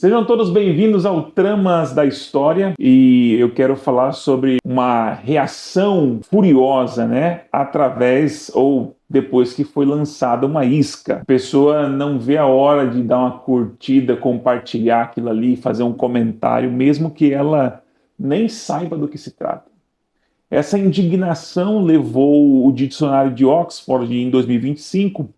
Sejam todos bem-vindos ao Tramas da História e eu quero falar sobre uma reação furiosa, através ou depois que foi lançada uma isca. A pessoa não vê a hora de dar uma curtida, compartilhar aquilo ali, fazer um comentário, mesmo que ela nem saiba do que se trata. Essa indignação levou o dicionário de Oxford, em 2025,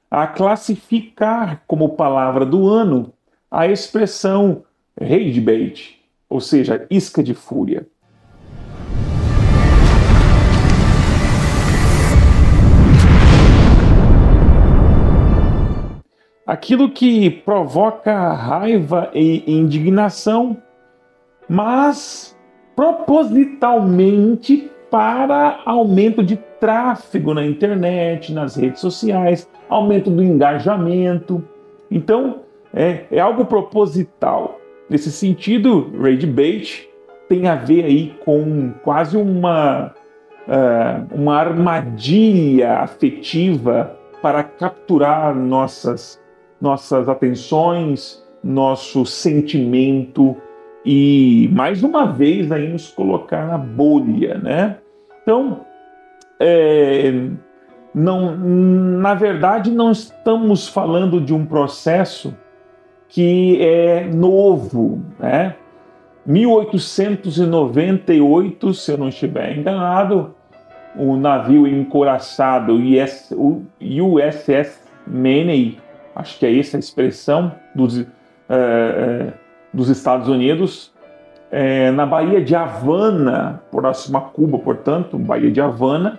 a classificar como palavra do ano a expressão rage bait, ou seja, isca de fúria. Aquilo que provoca raiva e indignação, mas propositalmente para aumento de tráfego na internet, nas redes sociais, aumento do engajamento. Então, é algo proposital. Nesse sentido, rage bait tem a ver aí com quase uma armadilha afetiva para capturar nossas atenções, nosso sentimento e, mais uma vez, aí nos colocar na bolha, né? Então, na verdade, não estamos falando de um processo que é novo, né? 1898, se eu não estiver enganado, o navio encouraçado USS Maine, acho que é essa a expressão, dos Estados Unidos, na Baía de Havana, próxima a Cuba, portanto, Baía de Havana,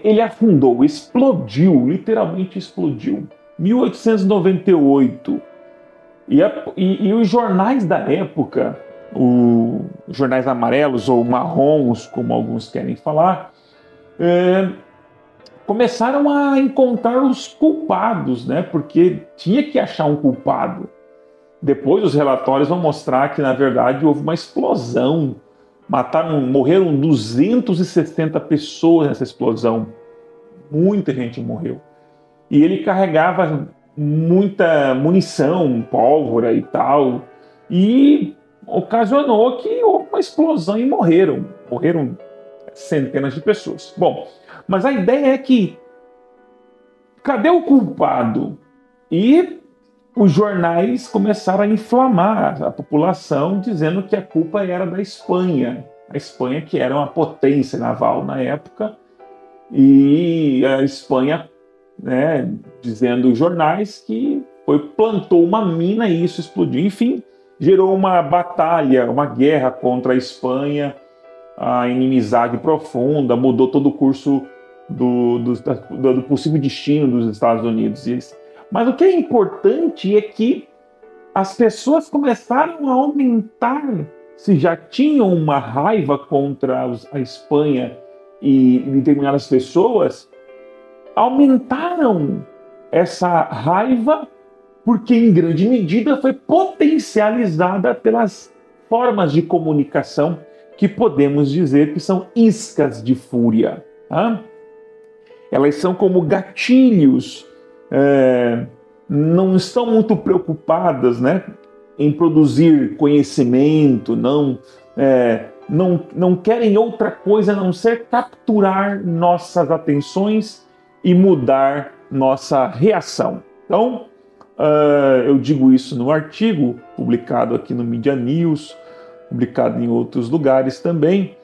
ele afundou, explodiu, literalmente explodiu. 1898. E os jornais da época, os jornais amarelos ou marrons, como alguns querem falar, começaram a encontrar os culpados, né? Porque tinha que achar um culpado. Depois os relatórios vão mostrar que, na verdade, houve uma explosão. Morreram 260 pessoas nessa explosão. Muita gente morreu. E ele carregava muita munição, pólvora e tal, e ocasionou que houve uma explosão e morreram centenas de pessoas. Bom, mas a ideia é que cadê o culpado? E os jornais começaram a inflamar a população, dizendo que a culpa era da Espanha. A Espanha, que era uma potência naval na época, e a Espanha, dizendo os jornais que plantou uma mina e isso explodiu. Enfim, gerou uma batalha, uma guerra contra a Espanha, a inimizade profunda, mudou todo o curso do possível destino dos Estados Unidos. Mas o que é importante é que as pessoas começaram a aumentar, se já tinham uma raiva contra a Espanha e determinadas pessoas, aumentaram essa raiva porque, em grande medida, foi potencializada pelas formas de comunicação que podemos dizer que são iscas de fúria. Tá? Elas são como gatilhos, não estão muito preocupadas, em produzir conhecimento, não querem outra coisa a não ser capturar nossas atenções e mudar nossa reação. Então, eu digo isso no artigo publicado aqui no Media News, publicado em outros lugares também,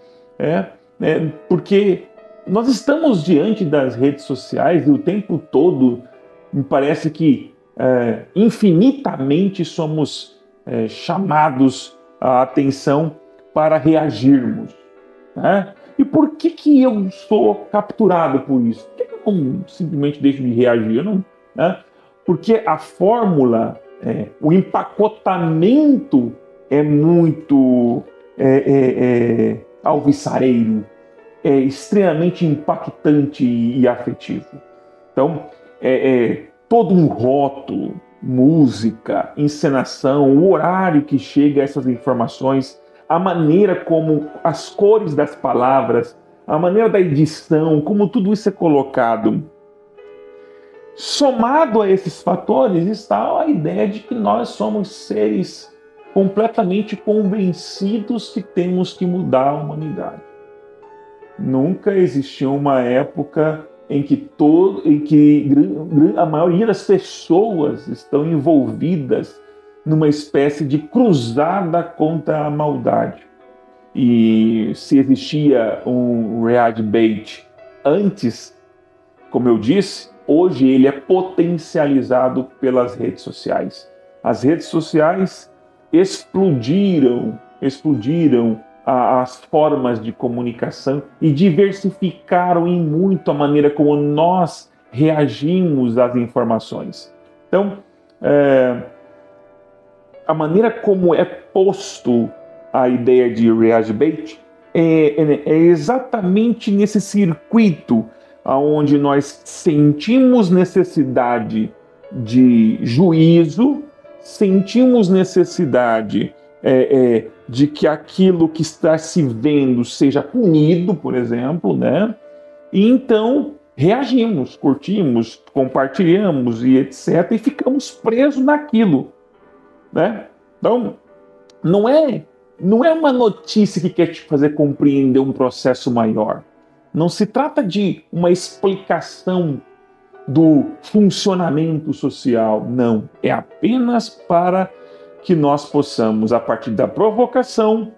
porque nós estamos diante das redes sociais e o tempo todo me parece que infinitamente somos chamados a atenção para reagirmos. Né? E por que eu sou capturado por isso? Por que eu não simplesmente deixo de reagir? Porque a fórmula, o empacotamento é muito alvissareiro, é extremamente impactante e afetivo. Então, todo um rótulo, música, encenação, o horário que chega a essas informações, a maneira como as cores das palavras, a maneira da edição, como tudo isso é colocado, Somado a esses fatores está a ideia de que nós somos seres completamente convencidos que temos que mudar a humanidade. Nunca existiu uma época em que a maioria das pessoas estão envolvidas numa espécie de cruzada contra a maldade. E se existia um React Bait antes, como eu disse, hoje ele é potencializado pelas redes sociais. As redes sociais explodiram as formas de comunicação e diversificaram em muito a maneira como nós reagimos às informações. Então, a maneira como é posto a ideia de React Bait é exatamente nesse circuito onde nós sentimos necessidade de juízo, sentimos necessidade de que aquilo que está se vendo seja punido, por exemplo, né? E então reagimos, curtimos, compartilhamos e etc. E ficamos presos naquilo, né? Então, não é uma notícia que quer te fazer compreender um processo maior. Não se trata de uma explicação do funcionamento social, não. É apenas para que nós possamos, a partir da provocação,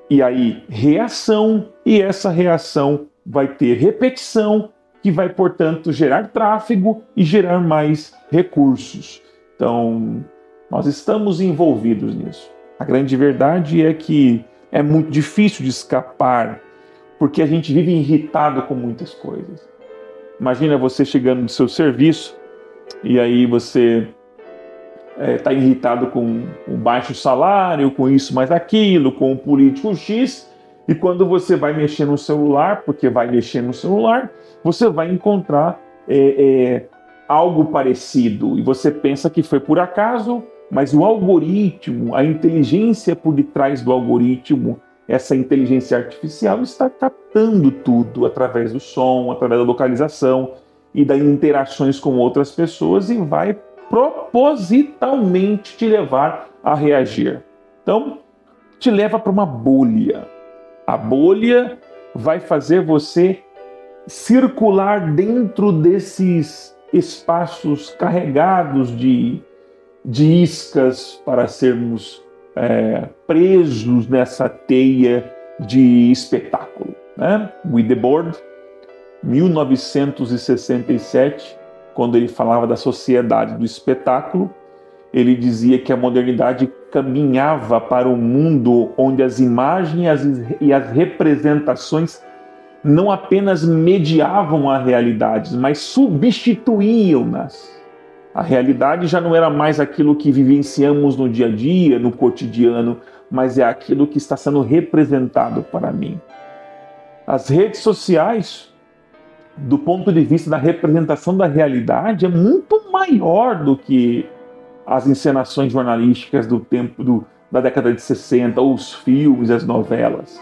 e aí reação, e essa reação vai ter repetição, que vai, portanto, gerar tráfego e gerar mais recursos. Então, nós estamos envolvidos nisso. A grande verdade é que é muito difícil de escapar, porque a gente vive irritado com muitas coisas. Imagina você chegando do seu serviço e aí você está irritado com o baixo salário, com isso mais aquilo, com o político X, e quando você vai mexer no celular, porque vai mexer no celular, você vai encontrar algo parecido, e você pensa que foi por acaso, mas o algoritmo, a inteligência por detrás do algoritmo, essa inteligência artificial está captando tudo através do som, através da localização e das interações com outras pessoas e vai propositalmente te levar a reagir. Então, te leva para uma bolha. A bolha vai fazer você circular dentro desses espaços carregados de iscas para sermos presos nessa teia de espetáculo, né? Wedderburn, 1967, quando ele falava da sociedade do espetáculo, ele dizia que a modernidade caminhava para um mundo onde as imagens e as representações não apenas mediavam a realidade, mas substituíam-nas. A realidade já não era mais aquilo que vivenciamos no dia a dia, no cotidiano, mas é aquilo que está sendo representado para mim. As redes sociais, do ponto de vista da representação da realidade, é muito maior do que as encenações jornalísticas do tempo da década de 60, ou os filmes, as novelas.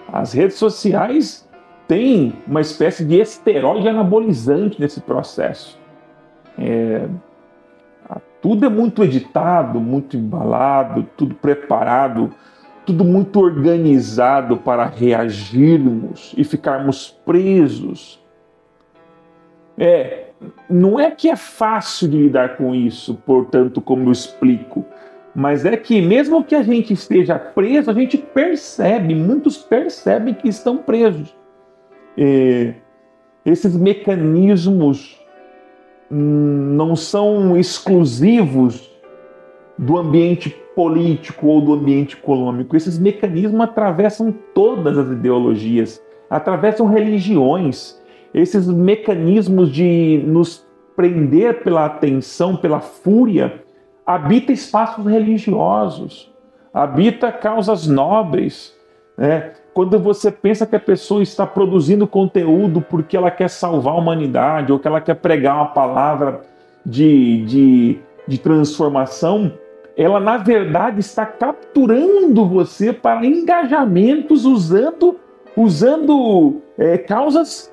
As redes sociais têm uma espécie de esteroide anabolizante nesse processo. Tudo é muito editado, muito embalado, tudo preparado, tudo muito organizado para reagirmos e ficarmos presos. Não é que é fácil de lidar com isso, portanto, como eu explico, mas é que mesmo que a gente esteja preso, a gente percebe, muitos percebem que estão presos. Esses mecanismos não são exclusivos do ambiente político ou do ambiente econômico. Esses mecanismos atravessam todas as ideologias, atravessam religiões. Esses mecanismos de nos prender pela atenção, pela fúria, habita espaços religiosos, habita causas nobres, né? Quando você pensa que a pessoa está produzindo conteúdo porque ela quer salvar a humanidade ou que ela quer pregar uma palavra de transformação, ela na verdade está capturando você para engajamentos usando causas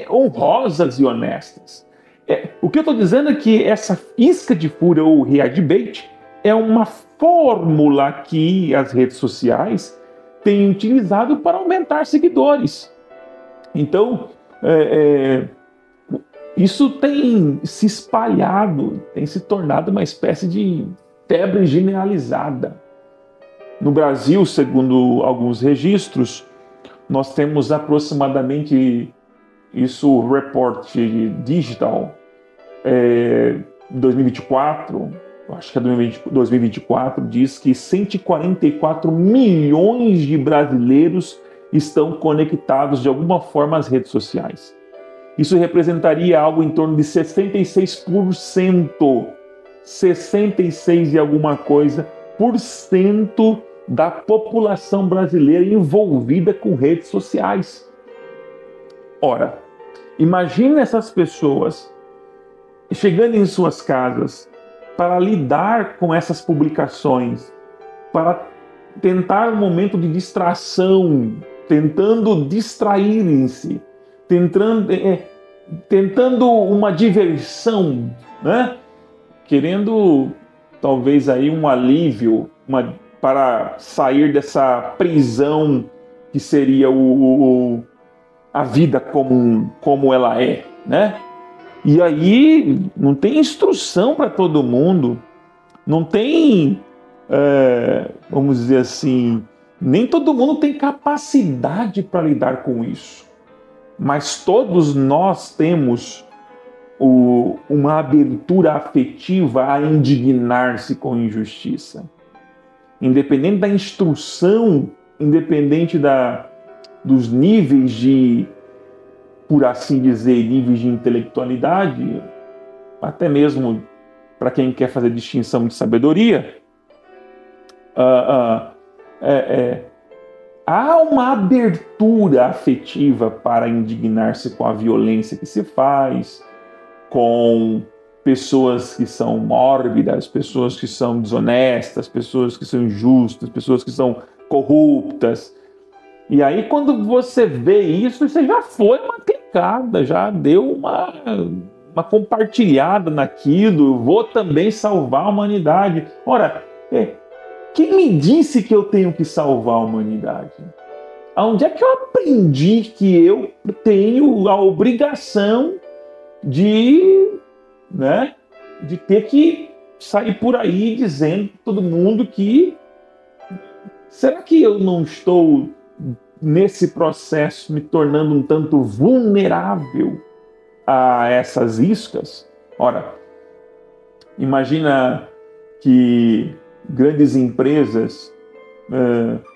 honrosas e honestas. O que eu estou dizendo é que essa isca de fúria ou rage bait é uma fórmula que as redes sociais têm utilizado para aumentar seguidores. Então, isso tem se espalhado, tem se tornado uma espécie de febre generalizada. No Brasil, segundo alguns registros, nós temos aproximadamente, isso Report Digital, 2024, acho que é 2024, diz que 144 milhões de brasileiros estão conectados de alguma forma às redes sociais. Isso representaria algo em torno de 66%, 66 e alguma coisa, por cento da população brasileira envolvida com redes sociais. Ora, imagine essas pessoas chegando em suas casas para lidar com essas publicações, para tentar um momento de distração, tentando distraírem-se, tentando uma diversão, né? Querendo talvez aí um alívio para sair dessa prisão que seria a vida como ela é, né? E aí não tem instrução para todo mundo, não tem, vamos dizer assim, nem todo mundo tem capacidade para lidar com isso. Mas todos nós temos uma abertura afetiva a indignar-se com injustiça. Independente da instrução, independente dos níveis de, por assim dizer, níveis de intelectualidade, até mesmo para quem quer fazer distinção de sabedoria, há uma abertura afetiva para indignar-se com a violência que se faz, com pessoas que são mórbidas, pessoas que são desonestas, pessoas que são injustas, pessoas que são corruptas. E aí quando você vê isso, você já foi uma clicada, já deu uma compartilhada naquilo, vou também salvar a humanidade. Ora, quem me disse que eu tenho que salvar a humanidade? Onde é que eu aprendi que eu tenho a obrigação de ter que sair por aí dizendo para todo mundo que será que eu não estou nesse processo me tornando um tanto vulnerável a essas iscas? Ora, imagina que grandes empresas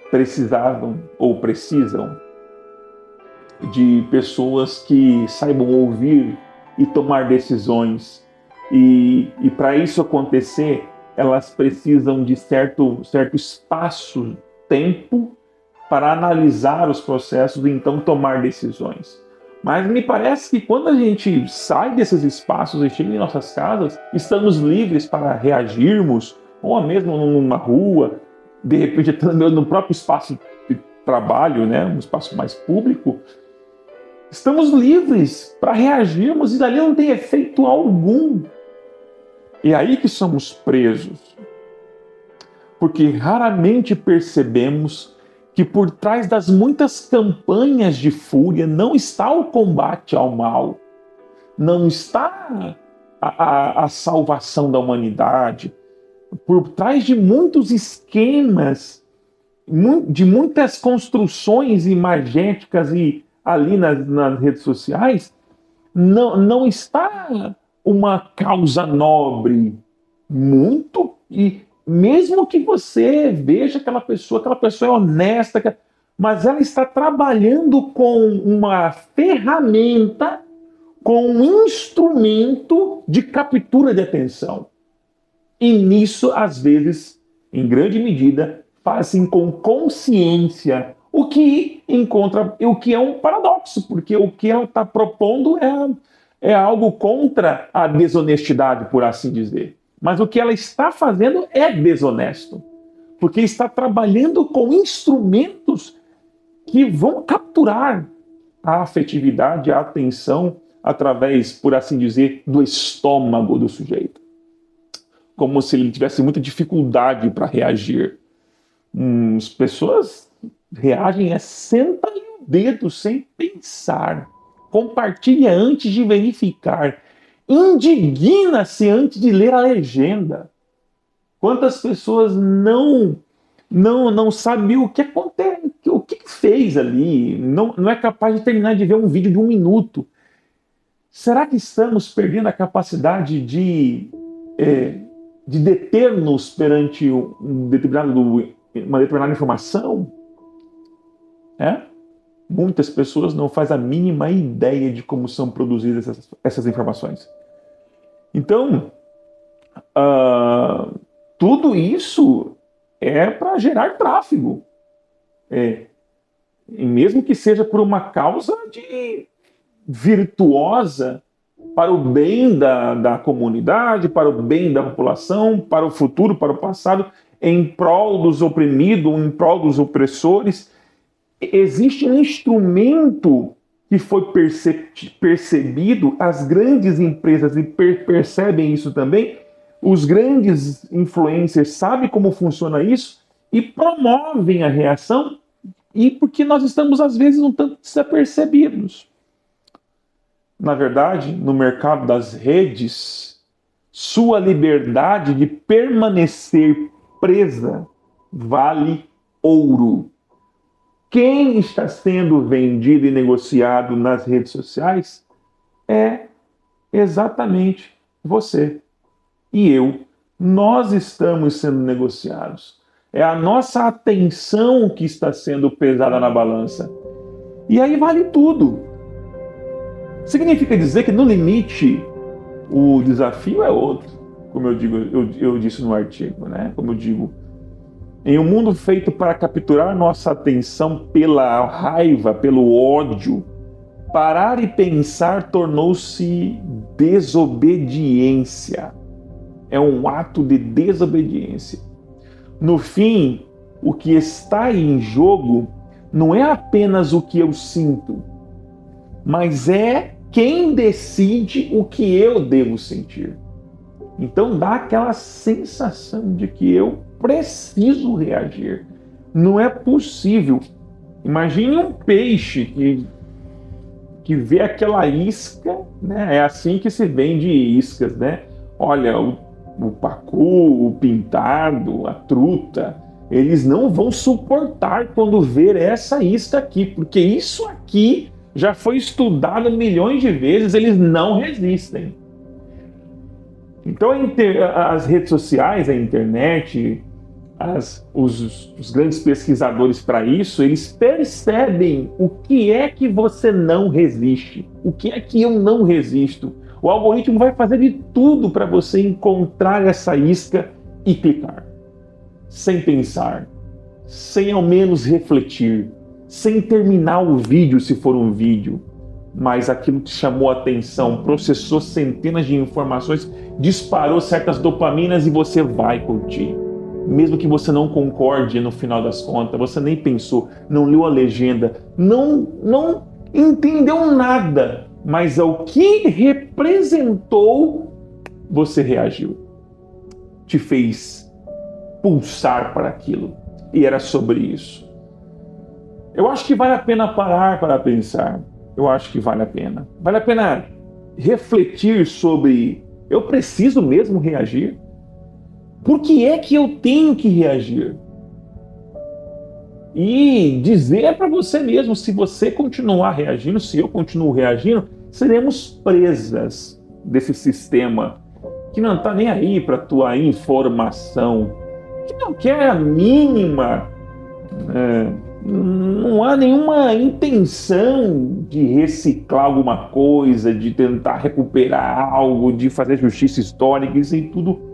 precisavam ou precisam de pessoas que saibam ouvir e tomar decisões. E para isso acontecer, elas precisam de certo espaço-tempo para analisar os processos e então tomar decisões. Mas me parece que quando a gente sai desses espaços e chega em nossas casas, estamos livres para reagirmos, ou mesmo numa rua, de repente até no próprio espaço de trabalho, né, um espaço mais público, estamos livres para reagirmos e dali não tem efeito algum. E aí que somos presos. Porque raramente percebemos que por trás das muitas campanhas de fúria não está o combate ao mal, não está a salvação da humanidade. Por trás de muitos esquemas, de muitas construções imagéticas e ali nas redes sociais, não está uma causa nobre, muito, e mesmo que você veja aquela pessoa é honesta, mas ela está trabalhando com uma ferramenta, com um instrumento de captura de atenção. E nisso, às vezes, em grande medida, fazem com consciência, o que é um paradoxo, porque o que ela está propondo é algo contra a desonestidade, por assim dizer. Mas o que ela está fazendo é desonesto, porque está trabalhando com instrumentos que vão capturar a afetividade, a atenção, através, por assim dizer, do estômago do sujeito. Como se ele tivesse muita dificuldade para reagir. As pessoas reagem senta o dedo sem pensar. Compartilha antes de verificar. Indigna-se antes de ler a legenda. Quantas pessoas não sabem o que acontece, o que fez ali, não é capaz de terminar de ver um vídeo de 1 minuto. Será que estamos perdendo a capacidade de deter-nos perante uma determinada informação? Muitas pessoas não fazem a mínima ideia de como são produzidas essas informações. Então, tudo isso é para gerar tráfego. E mesmo que seja por uma causa virtuosa, para o bem da comunidade, para o bem da população, para o futuro, para o passado, em prol dos oprimidos, em prol dos opressores. Existe um instrumento que foi percebido, as grandes empresas percebem isso também, os grandes influencers sabem como funciona isso e promovem a reação, e porque nós estamos, às vezes, um tanto desapercebidos. Na verdade, no mercado das redes, sua liberdade de permanecer presa vale ouro. Quem está sendo vendido e negociado nas redes sociais é exatamente você e eu. Nós estamos sendo negociados. É a nossa atenção que está sendo pesada na balança. E aí vale tudo. Significa dizer que, no limite, o desafio é outro. Como eu disse no artigo, né? Como eu digo, em um mundo feito para capturar nossa atenção pela raiva, pelo ódio, parar e pensar tornou-se desobediência. É um ato de desobediência. No fim, o que está em jogo não é apenas o que eu sinto, mas é quem decide o que eu devo sentir. Então dá aquela sensação de que eu preciso reagir. Não é possível. Imagine um peixe que vê aquela isca, né? É assim que se vende iscas, né? Olha, o pacu, o pintado, a truta, eles não vão suportar quando ver essa isca aqui, porque isso aqui já foi estudado milhões de vezes, eles não resistem. Então as redes sociais, a internet, os grandes pesquisadores para isso, eles percebem o que é que você não resiste, o que é que eu não resisto. O algoritmo vai fazer de tudo para você encontrar essa isca e clicar. Sem pensar, sem ao menos refletir, sem terminar o vídeo se for um vídeo. Mas aquilo te chamou a atenção, processou centenas de informações, disparou certas dopaminas e você vai curtir. Mesmo que você não concorde no final das contas, você nem pensou, não leu a legenda, não entendeu nada, mas ao que representou, você reagiu. Te fez pulsar para aquilo. E era sobre isso. Eu acho que vale a pena parar para pensar. Eu acho que vale a pena. Vale a pena refletir sobre: eu preciso mesmo reagir? Por que é que eu tenho que reagir? E dizer para você mesmo, se você continuar reagindo, se eu continuo reagindo, seremos presas desse sistema que não está nem aí para a tua informação, que não quer a mínima... não há nenhuma intenção de reciclar alguma coisa, de tentar recuperar algo, de fazer justiça histórica, isso aí tudo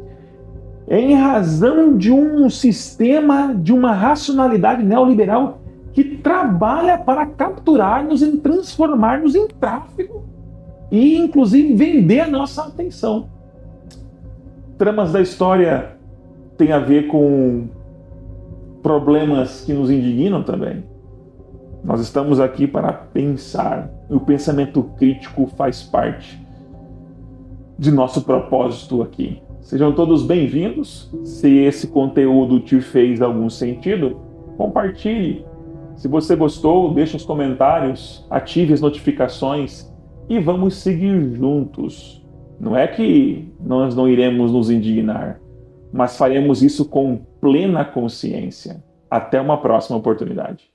é em razão de um sistema, de uma racionalidade neoliberal que trabalha para capturar-nos e transformar-nos em tráfego e, inclusive, vender a nossa atenção. Tramas da história têm a ver com problemas que nos indignam também. Nós estamos aqui para pensar, o pensamento crítico faz parte de nosso propósito aqui. Sejam todos bem-vindos. Se esse conteúdo te fez algum sentido, compartilhe. Se você gostou, deixe os comentários, ative as notificações e vamos seguir juntos. Não é que nós não iremos nos indignar, mas faremos isso com plena consciência. Até uma próxima oportunidade.